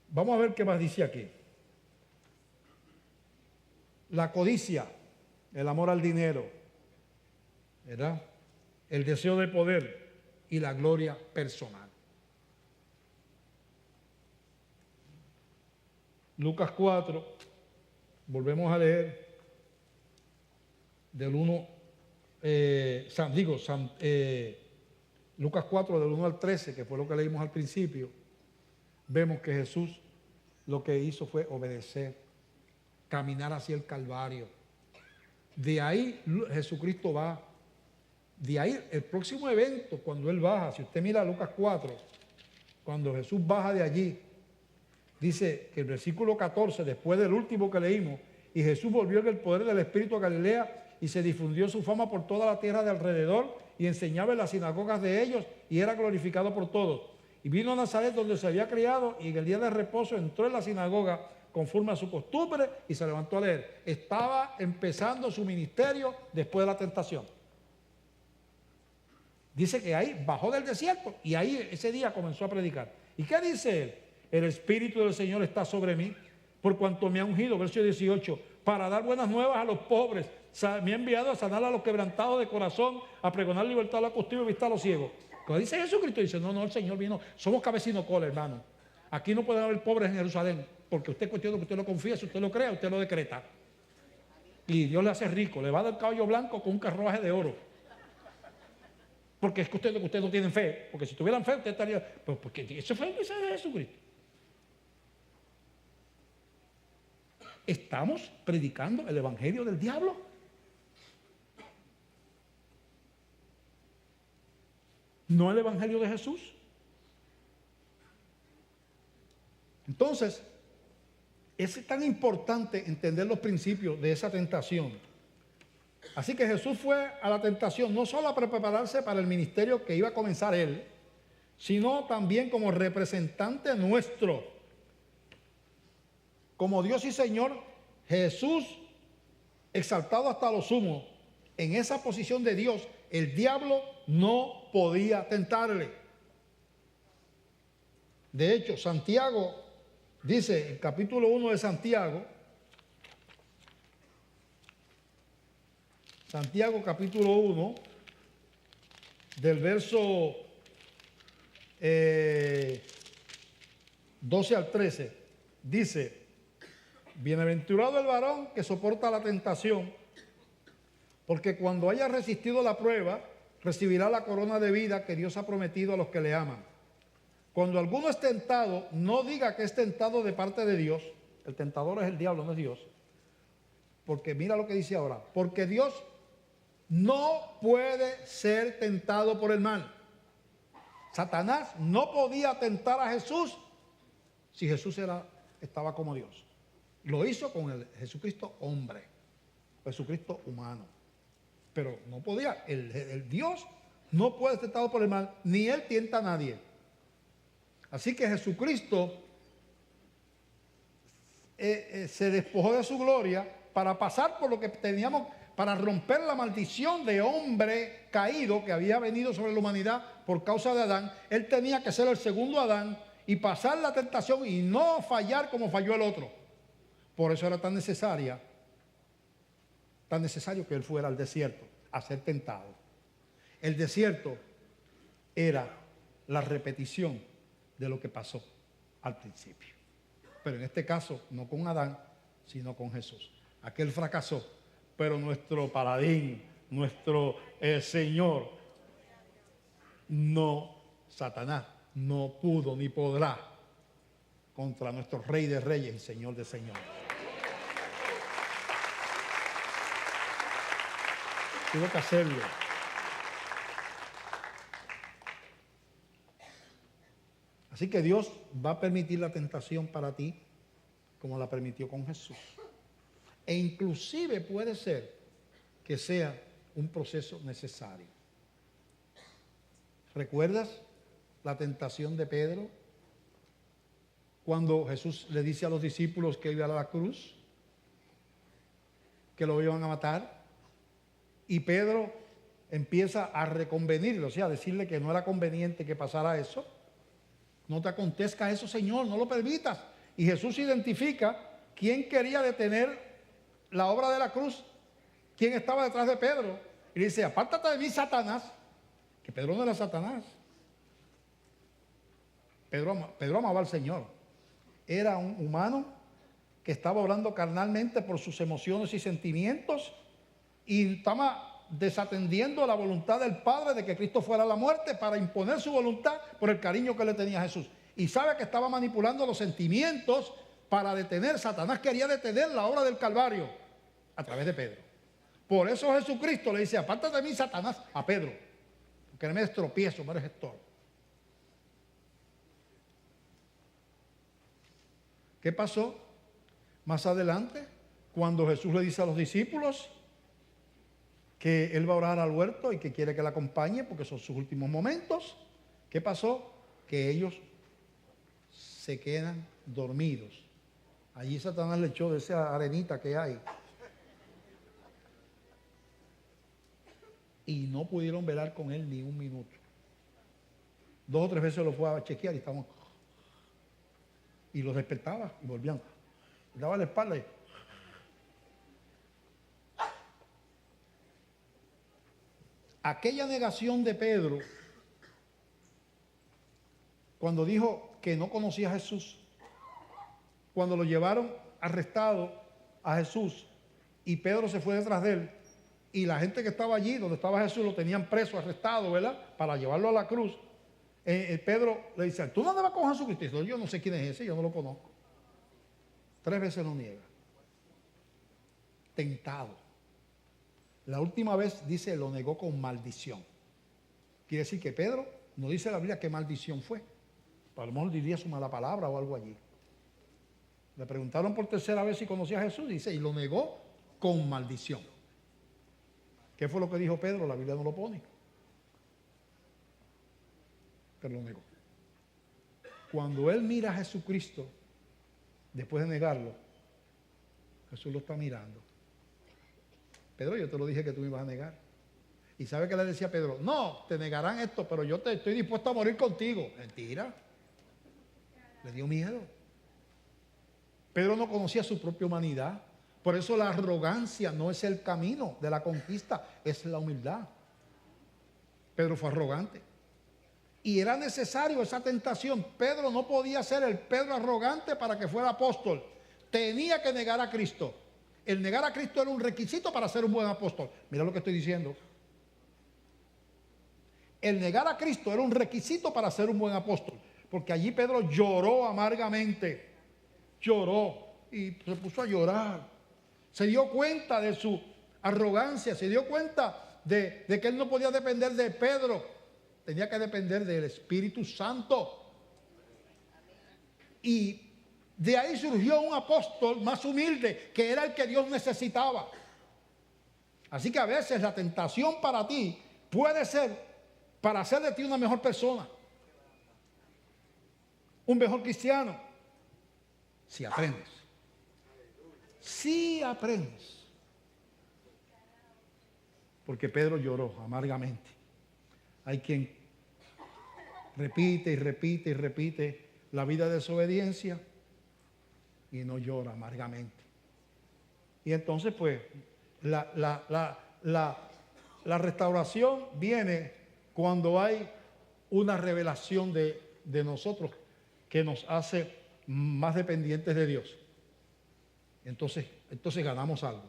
Vamos a ver qué más dice aquí. La codicia, el amor al dinero, ¿verdad? El deseo de poder y la gloria personal. Lucas 4, volvemos a leer del 1, Lucas 4 del 1 al 13, que fue lo que leímos al principio. Vemos que Jesús lo que hizo fue obedecer, caminar hacia el Calvario. De ahí Jesucristo va. De ahí el próximo evento, cuando Él baja, si usted mira Lucas 4, cuando Jesús baja de allí, dice que el versículo 14, después del último que leímos, y Jesús volvió en el poder del Espíritu a Galilea y se difundió su fama por toda la tierra de alrededor y enseñaba en las sinagogas de ellos y era glorificado por todos. Y vino a Nazaret donde se había criado y en el día de reposo entró en la sinagoga conforme a su costumbre y se levantó a leer. Estaba empezando su ministerio después de la tentación. Dice que ahí bajó del desierto y ahí ese día comenzó a predicar. ¿Y qué dice él? El Espíritu del Señor está sobre mí, por cuanto me ha ungido, verso 18, para dar buenas nuevas a los pobres. Me ha enviado a sanar a los quebrantados de corazón, a pregonar libertad a los cautivos y vista a los ciegos. Cuando dice Jesucristo, dice, no, el Señor vino. Somos cabecino cola, hermano. Aquí no pueden haber pobres en Jerusalén, porque usted cuestiona que usted lo confía, si usted lo crea, usted lo decreta. Y Dios le hace rico, le va a dar caballo blanco con un carruaje de oro. Porque es que ustedes no tienen fe, porque si tuvieran fe, usted estaría... Pero porque eso fue el mensaje de Jesucristo. ¿Estamos predicando el evangelio del diablo? ¿No el evangelio de Jesús? Entonces, Es tan importante entender los principios de esa tentación. Así que Jesús fue a la tentación no solo a prepararse para el ministerio que iba a comenzar él, sino también como representante nuestro. Como Dios y Señor, Jesús, exaltado hasta lo sumo, en esa posición de Dios, el diablo no podía tentarle. De hecho, Santiago dice, el capítulo 1 de Santiago capítulo 1, del verso 12 al 13, dice: bienaventurado el varón que soporta la tentación, porque cuando haya resistido la prueba, recibirá la corona de vida que Dios ha prometido a los que le aman. Cuando alguno es tentado, no diga que es tentado de parte de Dios. El tentador es el diablo, no es Dios. Porque mira lo que dice ahora. Porque Dios no puede ser tentado por el mal. Satanás no podía tentar a Jesús si Jesús estaba como Dios. Lo hizo con el Jesucristo hombre, Jesucristo humano. Pero no podía. El Dios no puede ser tentado por el mal, ni él tienta a nadie. Así que Jesucristo se despojó de su gloria para pasar por lo que teníamos, para romper la maldición de hombre caído que había venido sobre la humanidad por causa de Adán. Él tenía que ser el segundo Adán y pasar la tentación y no fallar como falló el otro. Por eso era tan necesario que él fuera al desierto a ser tentado. El desierto era la repetición de lo que pasó al principio. Pero en este caso, no con Adán, sino con Jesús. Aquel fracasó, pero nuestro paladín, nuestro Señor, Satanás, no pudo ni podrá contra nuestro Rey de Reyes y Señor de Señores. Tuvo que hacerlo. Así que Dios va a permitir la tentación para ti, como la permitió con Jesús. E inclusive puede ser que sea un proceso necesario. ¿Recuerdas la tentación de Pedro? Cuando Jesús le dice a los discípulos que iba a la cruz, que lo iban a matar, y Pedro empieza a reconvenirle, o sea, a decirle que no era conveniente que pasara eso. No te acontezca eso, Señor, no lo permitas. Y Jesús identifica quién quería detener la obra de la cruz, quién estaba detrás de Pedro. Y dice: apártate de mí, Satanás. Que Pedro no era Satanás. Pedro amaba al Señor. Era un humano que estaba obrando carnalmente por sus emociones y sentimientos y estaba desatendiendo la voluntad del Padre de que Cristo fuera a la muerte para imponer su voluntad por el cariño que le tenía a Jesús. Y sabe que estaba manipulando los sentimientos para detener. Satanás quería detener la obra del Calvario a través de Pedro. Por eso Jesucristo le dice: apártate de mí, Satanás, a Pedro, porque no me estropiezo, me eres estorbo. ¿Qué pasó más adelante? Cuando Jesús le dice a los discípulos que él va a orar al huerto y que quiere que la acompañe porque son sus últimos momentos. ¿Qué pasó? Que ellos se quedan dormidos. Allí Satanás le echó de esa arenita que hay. Y no pudieron velar con él ni un minuto. 2 o 3 veces lo fue a chequear y estaban... Y los despertaba y volvían. Le daba la espalda y... Aquella negación de Pedro, cuando dijo que no conocía a Jesús, cuando lo llevaron arrestado a Jesús y Pedro se fue detrás de él, y la gente que estaba allí, donde estaba Jesús, lo tenían preso, arrestado, ¿verdad? Para llevarlo a la cruz. Pedro le dice: ¿tú dónde vas con Jesucristo? Y dice: yo no sé quién es ese, yo no lo conozco. 3 veces lo niega. Tentado. La última vez, dice, lo negó con maldición. Quiere decir que Pedro, no dice la Biblia qué maldición fue. A lo mejor diría su mala palabra o algo allí. Le preguntaron por tercera vez si conocía a Jesús, dice, y lo negó con maldición. ¿Qué fue lo que dijo Pedro? La Biblia no lo pone. Pero lo negó. Cuando él mira a Jesucristo, después de negarlo, Jesús lo está mirando. Pedro, yo te lo dije que tú me ibas a negar. ¿Y sabe qué le decía a Pedro? No, te negarán esto, pero yo estoy dispuesto a morir contigo. Mentira. Le dio miedo. Pedro no conocía su propia humanidad. Por eso la arrogancia no es el camino de la conquista, es la humildad. Pedro fue arrogante. Y era necesario esa tentación. Pedro no podía ser el Pedro arrogante para que fuera apóstol. Tenía que negar a Cristo. El negar a Cristo era un requisito para ser un buen apóstol. Mira lo que estoy diciendo. El negar a Cristo era un requisito para ser un buen apóstol. Porque allí Pedro lloró amargamente. Lloró y se puso a llorar. Se dio cuenta de su arrogancia. Se dio cuenta de que él no podía depender de Pedro. Tenía que depender del Espíritu Santo. Y de ahí surgió un apóstol más humilde, que era el que Dios necesitaba. Así que a veces la tentación para ti puede ser para hacer de ti una mejor persona, un mejor cristiano, si aprendes. Si aprendes. Porque Pedro lloró amargamente. Hay quien repite y repite y repite la vida de desobediencia y no llora amargamente. Y entonces pues la restauración viene cuando hay una revelación de nosotros que nos hace más dependientes de Dios. Entonces ganamos algo.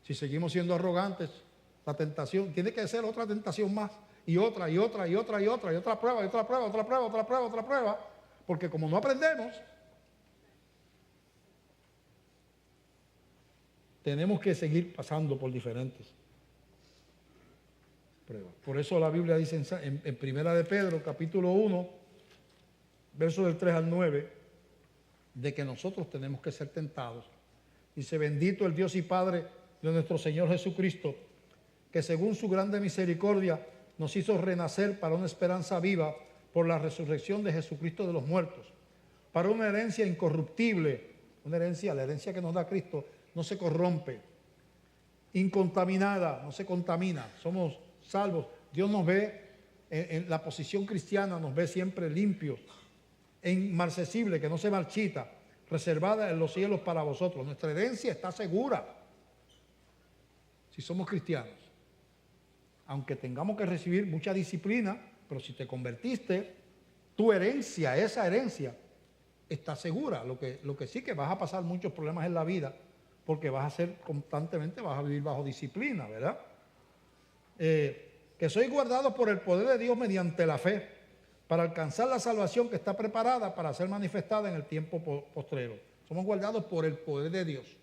Si seguimos siendo arrogantes, la tentación tiene que ser otra tentación más. Y otra, y otra, y otra, y otra, y otra prueba, y otra prueba, otra prueba, otra prueba, otra prueba. Porque como no aprendemos, tenemos que seguir pasando por diferentes pruebas. Por eso la Biblia dice en Primera de Pedro, capítulo 1, versos del 3 al 9, de que nosotros tenemos que ser tentados. Dice, bendito el Dios y Padre de nuestro Señor Jesucristo, que según su grande misericordia nos hizo renacer para una esperanza viva por la resurrección de Jesucristo de los muertos, para una herencia incorruptible, una herencia, la herencia que nos da Cristo no se corrompe, incontaminada, no se contamina, somos salvos. Dios nos ve en la posición cristiana, nos ve siempre limpios, inmarcesible, que no se marchita, reservada en los cielos para vosotros. Nuestra herencia está segura si somos cristianos. Aunque tengamos que recibir mucha disciplina, pero si te convertiste, tu herencia, esa herencia, está segura. Lo que sí que vas a pasar muchos problemas en la vida, porque vas a ser constantemente, vas a vivir bajo disciplina, ¿verdad? Que sois guardados por el poder de Dios mediante la fe, para alcanzar la salvación que está preparada para ser manifestada en el tiempo postrero. Somos guardados por el poder de Dios,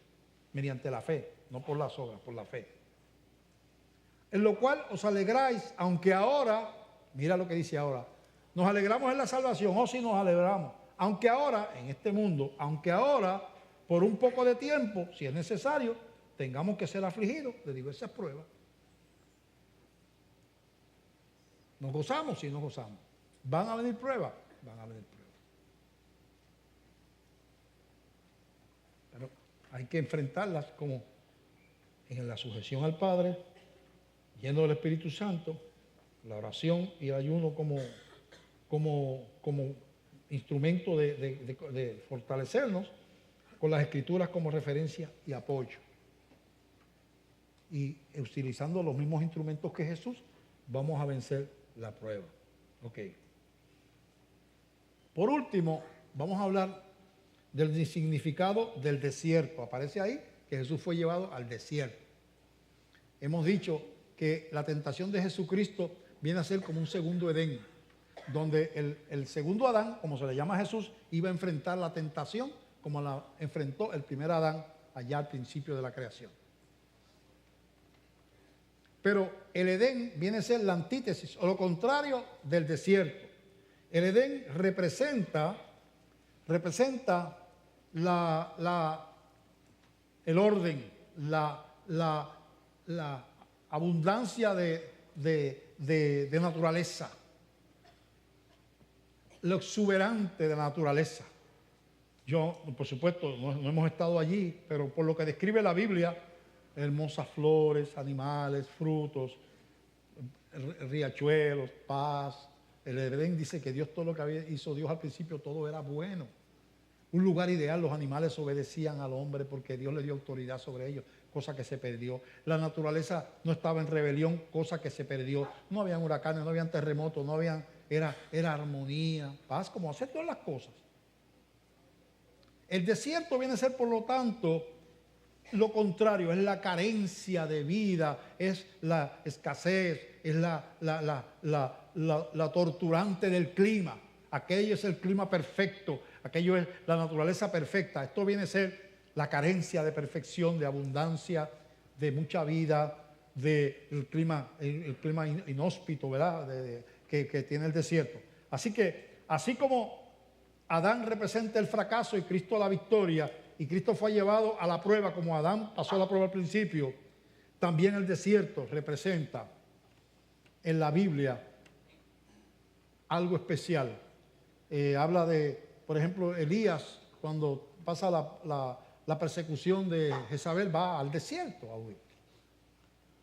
mediante la fe, no por las obras, por la fe. En lo cual os alegráis, aunque ahora, mira lo que dice ahora, nos alegramos en la salvación, o si nos alegramos, aunque ahora, en este mundo, aunque ahora, por un poco de tiempo, si es necesario, tengamos que ser afligidos de diversas pruebas. Nos gozamos, sí nos gozamos. ¿Van a venir pruebas? Van a venir pruebas. Pero hay que enfrentarlas como en la sujeción al Padre, lleno del Espíritu Santo, la oración y el ayuno como instrumento de fortalecernos, con las Escrituras como referencia y apoyo. Y utilizando los mismos instrumentos que Jesús, vamos a vencer la prueba. Ok. Por último, vamos a hablar del significado del desierto. Aparece ahí que Jesús fue llevado al desierto. Hemos dicho que la tentación de Jesucristo viene a ser como un segundo Edén, donde el segundo Adán, como se le llama a Jesús, iba a enfrentar la tentación como la enfrentó el primer Adán allá al principio de la creación. Pero el Edén viene a ser la antítesis o lo contrario del desierto. El Edén representa el orden, la abundancia de naturaleza, lo exuberante de la naturaleza. Yo, por supuesto, no hemos estado allí, pero por lo que describe la Biblia, hermosas flores, animales, frutos, riachuelos, paz. El Edén dice que Dios, todo lo que hizo Dios al principio, todo era bueno. Un lugar ideal, los animales obedecían al hombre porque Dios le dio autoridad sobre ellos, cosa que se perdió. La naturaleza no estaba en rebelión, cosa que se perdió. No habían huracanes, no habían terremotos, era armonía, paz, como hacer todas las cosas. El desierto viene a ser, por lo tanto, lo contrario, es la carencia de vida, es la escasez, es la torturante del clima. Aquello es el clima perfecto, aquello es la naturaleza perfecta. Esto viene a ser la carencia de perfección, de abundancia, de mucha vida, del clima, el clima inhóspito, ¿verdad? Que tiene el desierto. Así que, así como Adán representa el fracaso y Cristo la victoria, y Cristo fue llevado a la prueba como Adán pasó la prueba al principio, también el desierto representa en la Biblia algo especial. Habla de, por ejemplo, Elías, cuando pasa la persecución de Jezabel, va al desierto a huir.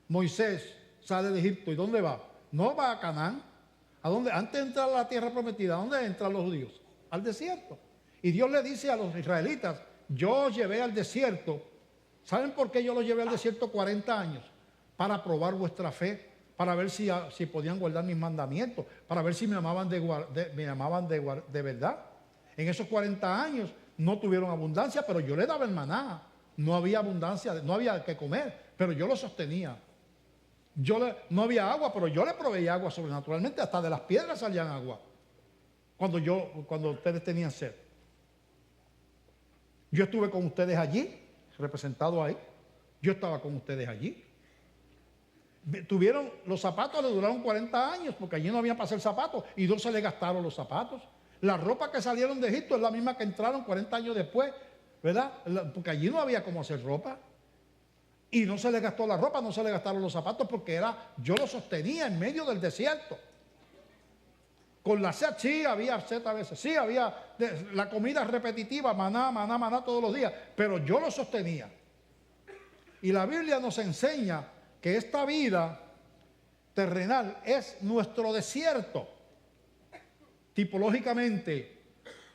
Moisés sale de Egipto, ¿y dónde va? No va a Canaán. ¿A dónde? Antes de entrar a la tierra prometida, ¿a dónde entran los judíos? Al desierto. Y Dios le dice a los israelitas, yo os llevé al desierto. ¿Saben por qué yo los llevé al desierto 40 años? Para probar vuestra fe, para ver si podían guardar mis mandamientos, para ver si me amaban de verdad. En esos 40 años no tuvieron abundancia, pero yo les daba el maná. No había abundancia, no había que comer, pero yo lo sostenía. No había agua, pero yo le proveía agua sobrenaturalmente, hasta de las piedras salían agua. Cuando ustedes tenían sed. Yo estuve con ustedes allí, representado ahí. Yo estaba con ustedes allí. Los zapatos le duraron 40 años, porque allí no había para hacer zapatos, y no se le gastaron los zapatos. La ropa que salieron de Egipto es la misma que entraron 40 años después, ¿verdad? Porque allí no había cómo hacer ropa. Y no se le gastó la ropa, no se le gastaron los zapatos, porque yo lo sostenía en medio del desierto. Con la sed, sí había sed a veces, sí había la comida repetitiva, maná todos los días, pero yo lo sostenía. Y la Biblia nos enseña que esta vida terrenal es nuestro desierto. Tipológicamente,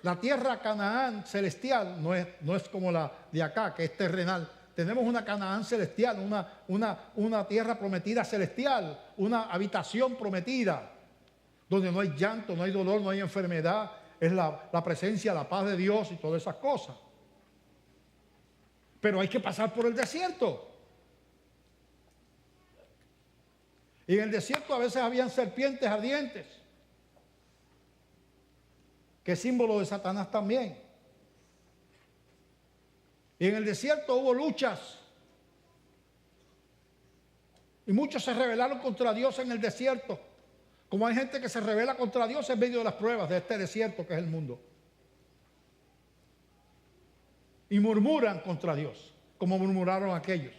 la tierra Canaán celestial no es como la de acá, que es terrenal. Tenemos una Canaán celestial, una tierra prometida celestial, una habitación prometida, donde no hay llanto, no hay dolor, no hay enfermedad, es la presencia, la paz de Dios y todas esas cosas. Pero hay que pasar por el desierto. Y en el desierto a veces habían serpientes ardientes, que es símbolo de Satanás también. Y en el desierto hubo luchas. Y muchos se rebelaron contra Dios en el desierto. Como hay gente que se rebela contra Dios en medio de las pruebas de este desierto que es el mundo. Y murmuran contra Dios, como murmuraron aquellos.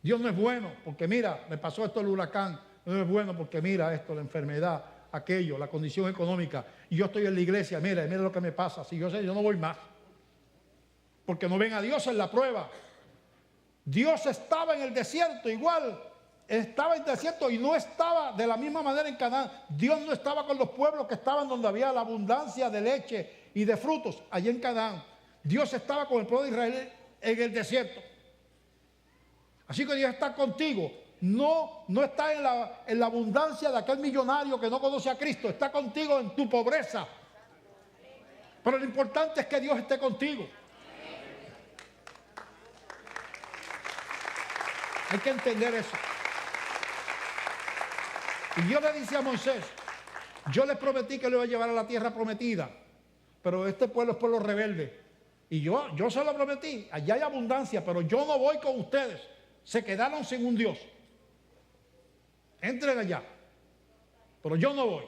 Dios no es bueno porque mira, me pasó esto el huracán. No es bueno porque mira esto, la enfermedad, aquello, la condición económica. Y yo estoy en la iglesia, mira lo que me pasa. Si yo sé, yo no voy más. Porque no ven a Dios en la prueba. Dios estaba en el desierto igual. Estaba en el desierto y no estaba de la misma manera en Canaán. Dios no estaba con los pueblos que estaban donde había la abundancia de leche y de frutos, allí en Canaán. Dios estaba con el pueblo de Israel en el desierto. Así que Dios está contigo. No está en la abundancia de aquel millonario que no conoce a Cristo. Está contigo en tu pobreza. Pero lo importante es que Dios esté contigo. Hay que entender eso. Y Dios le dice a Moisés, yo les prometí que lo iba a llevar a la tierra prometida, pero este pueblo es pueblo rebelde. Y yo se lo prometí, allá hay abundancia, pero yo no voy con ustedes. Se quedaron sin un Dios. Entren allá, pero yo no voy.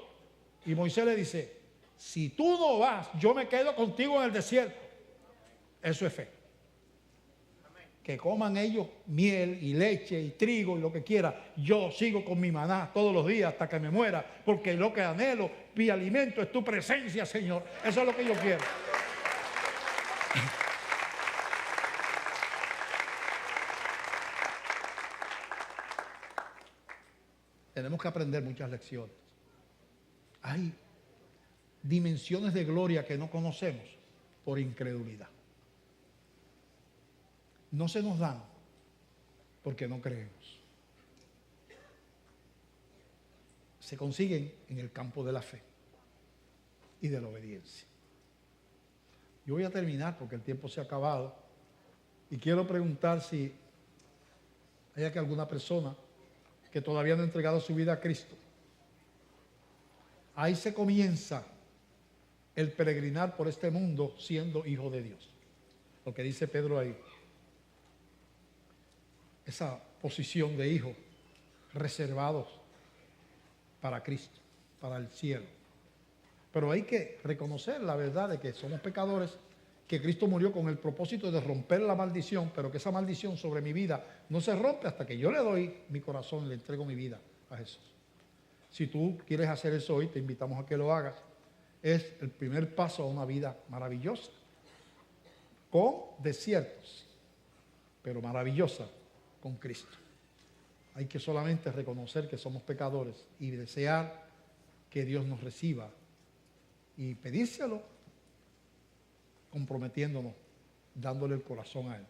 Y Moisés le dice, si tú no vas, yo me quedo contigo en el desierto. Eso es fe. Que coman ellos miel y leche y trigo y lo que quiera. Yo sigo con mi maná todos los días hasta que me muera, porque lo que anhelo, mi alimento es tu presencia, Señor. Eso es lo que yo quiero. Tenemos que aprender muchas lecciones. Hay dimensiones de gloria que no conocemos por incredulidad. No se nos dan porque no creemos. Se consiguen en el campo de la fe y de la obediencia. Yo voy a terminar porque el tiempo se ha acabado y quiero preguntar si hay aquí alguna persona que todavía no ha entregado su vida a Cristo. Ahí se comienza el peregrinar por este mundo siendo hijo de Dios. Lo que dice Pedro ahí. Esa posición de hijos reservados para Cristo, para el cielo. Pero hay que reconocer la verdad de que somos pecadores, que Cristo murió con el propósito de romper la maldición, pero que esa maldición sobre mi vida no se rompe hasta que yo le doy mi corazón y le entrego mi vida a Jesús. Si tú quieres hacer eso hoy, te invitamos a que lo hagas. Es el primer paso a una vida maravillosa, con desiertos, pero maravillosa con Cristo. Hay que solamente reconocer que somos pecadores y desear que Dios nos reciba y pedírselo comprometiéndonos, dándole el corazón a Él.